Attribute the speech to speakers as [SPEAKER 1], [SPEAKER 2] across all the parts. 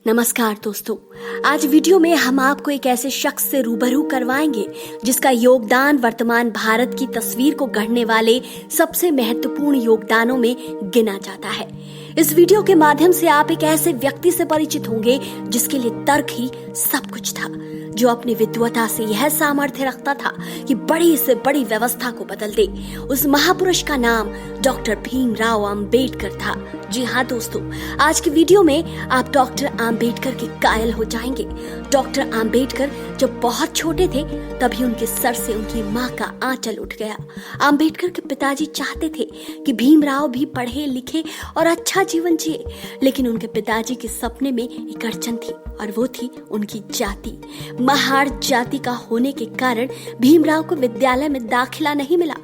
[SPEAKER 1] नमस्कार दोस्तों, आज वीडियो में हम आपको एक ऐसे शख्स से रूबरू करवाएंगे जिसका योगदान वर्तमान भारत की तस्वीर को गढ़ने वाले सबसे महत्वपूर्ण योगदानों में गिना जाता है। इस वीडियो के माध्यम से आप एक ऐसे व्यक्ति से परिचित होंगे जिसके लिए तर्क ही सब कुछ था, जो अपनी विद्वता से यह सामर्थ्य रखता था कि बड़ी से बड़ी व्यवस्था को बदल दे। उस महापुरुष का नाम डॉक्टर भीमराव अंबेडकर था। जी हाँ दोस्तों, आज की वीडियो में आप डॉक्टर अंबेडकर के कायल हो जाएंगे। डॉक्टर अंबेडकर जब बहुत छोटे थे तभी उनके सर से उनकी माँ का आंचल उठ गया। अंबेडकर के पिताजी चाहते थे कि भीमराव भी पढ़े लिखे और अच्छा जीवन जिए, लेकिन उनके पिताजी के सपने में एक अड़चन थी और वो थी उनकी जाति। महार जाति का होने के कारण भीमराव को विद्यालय में दाखिला नहीं मिला।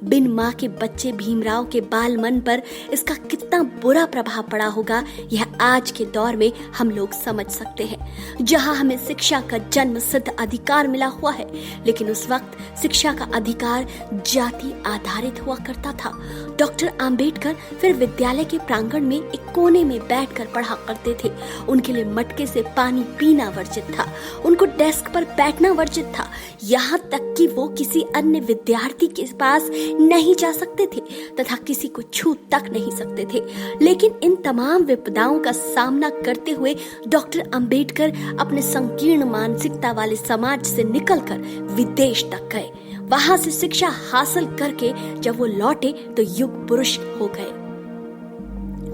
[SPEAKER 1] बिन माँ के बच्चे भीमराव के बाल मन पर इसका कितना बुरा प्रभाव पड़ा होगा, यह आज के दौर में हम लोग समझ सकते हैं। जहाँ हमें शिक्षा का जन्म सिद्ध अधिकार मिला हुआ है, लेकिन उस वक्त शिक्षा का अधिकार जाति आधारित हुआ करता था। डॉक्टर अंबेडकर फिर विद्यालय के प्रांगण में एक कोने में बैठकर पढ़ा करते थे। उनके लिए मटके से पानी पीना वर्जित था, उनको डेस्क पर बैठना वर्जित था, यहाँ तक कि वो किसी अन्य विद्यार्थी के पास नहीं जा सकते थे तथा किसी को छू तक नहीं सकते थे। लेकिन इन तमाम विपदाओं का सामना करते हुए डॉक्टर अंबेडकर अपने संकीर्ण मानसिकता वाले समाज से निकलकर विदेश तक गए। वहां से शिक्षा हासिल करके जब वो लौटे तो युग पुरुष हो गए।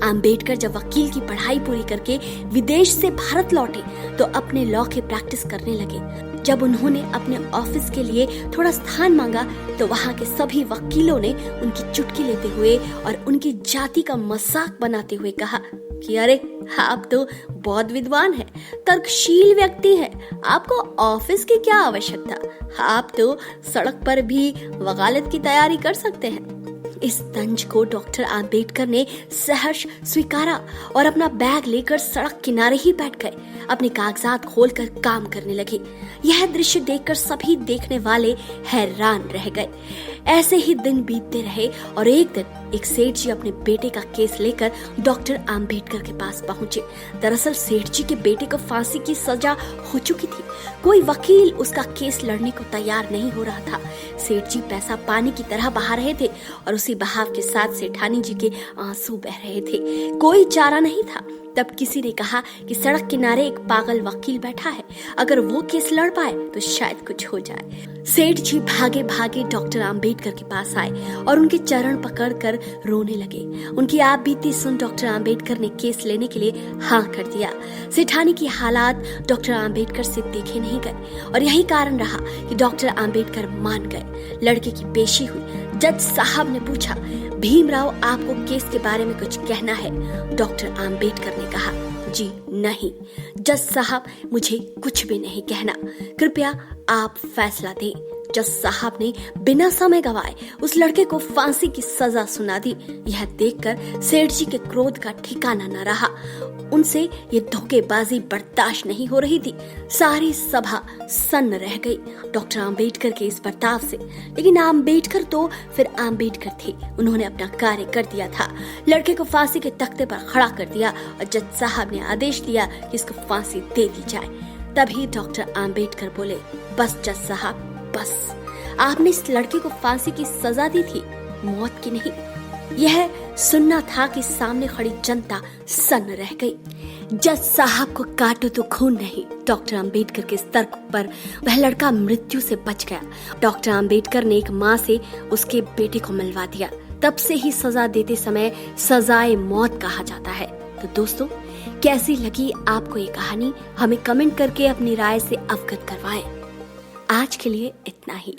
[SPEAKER 1] अंबेडकर जब वकील की पढ़ाई पूरी करके विदेश से भारत लौटे तो अपने लॉ की प्रैक्टिस करने लगे। जब उन्होंने अपने ऑफिस के लिए थोड़ा स्थान मांगा तो वहां के सभी वकीलों ने उनकी चुटकी लेते हुए और उनकी जाति का मजाक बनाते हुए कहा कि अरे आप तो बहुत विद्वान हैं, तर्कशील व्यक्ति हैं, आपको ऑफिस की क्या आवश्यकता, आप तो सड़क पर भी वकालत की तैयारी कर सकते हैं। इस तंज को डॉक्टर अंबेडकर ने सहर्ष स्वीकारा और अपना बैग लेकर सड़क किनारे ही बैठ गए। अपने कागजात खोलकर काम करने लगे। यह दृश्य देखकर सभी देखने वाले हैरान रह गए। ऐसे ही दिन बीतते रहे और एक दिन एक सेठ जी अपने बेटे का केस लेकर डॉक्टर अंबेडकर के पास पहुंचे। दरअसल सेठ जी के बेटे को फांसी की सजा हो चुकी थी। कोई वकील उसका केस लड़ने को तैयार नहीं हो रहा था। सेठ जी पैसा पानी की तरह बहा रहे थे और उसी बहाव के साथ सेठानी जी के आंसू बह रहे थे। कोई चारा नहीं था। तब किसी ने कहा कि सड़क किनारे एक पागल वकील बैठा है, अगर वो केस लड़ पाए तो शायद कुछ हो जाए। सेठ जी भागे भागे डॉक्टर अंबेडकर के पास आए और उनके चरण पकड़कर रोने लगे। उनकी आप बीती सुन डॉक्टर अंबेडकर ने केस लेने के लिए हाँ कर दिया। सेठानी की हालात डॉक्टर अंबेडकर से देखे नहीं गए और यही कारण रहा कि डॉक्टर अंबेडकर मान गए। लड़के की पेशी हुई। जज साहब ने पूछा, भीमराव आपको केस के बारे में कुछ कहना है? डॉक्टर अंबेडकर ने कहा, जी नहीं जज साहब, मुझे कुछ भी नहीं कहना, कृपया आप फैसला दें। जज साहब ने बिना समय गवाए उस लड़के को फांसी की सजा सुना दी। यह देखकर सेठ जी के क्रोध का ठिकाना न रहा। उनसे ये धोखेबाजी बर्दाश्त नहीं हो रही थी। सारी सभा सन्न रह गई डॉक्टर अंबेडकर के इस बर्ताव से। लेकिन अंबेडकर तो फिर अंबेडकर थे। उन्होंने अपना कार्य कर दिया था। लड़के को फांसी के तख्ते पर खड़ा कर दिया और जज साहब ने आदेश दिया कि इसको फांसी दे दी जाए। तभी डॉक्टर अंबेडकर बोले, बस जज साहब बस, आपने इस लड़के को फांसी की सजा दी थी, मौत की नहीं। यह सुनना था कि सामने खड़ी जनता सन्न रह गई। जज साहब को काटो तो खून नहीं। डॉक्टर अंबेडकर के इस तर्क पर वह लड़का मृत्यु से बच गया। डॉक्टर अंबेडकर ने एक माँ से उसके बेटे को मिलवा दिया। तब से ही सजा देते समय सजाए मौत कहा जाता है। तो दोस्तों, कैसी लगी आपको ये कहानी? हमें कमेंट करके अपनी राय से अवगत करवाएं। आज के लिए इतना ही।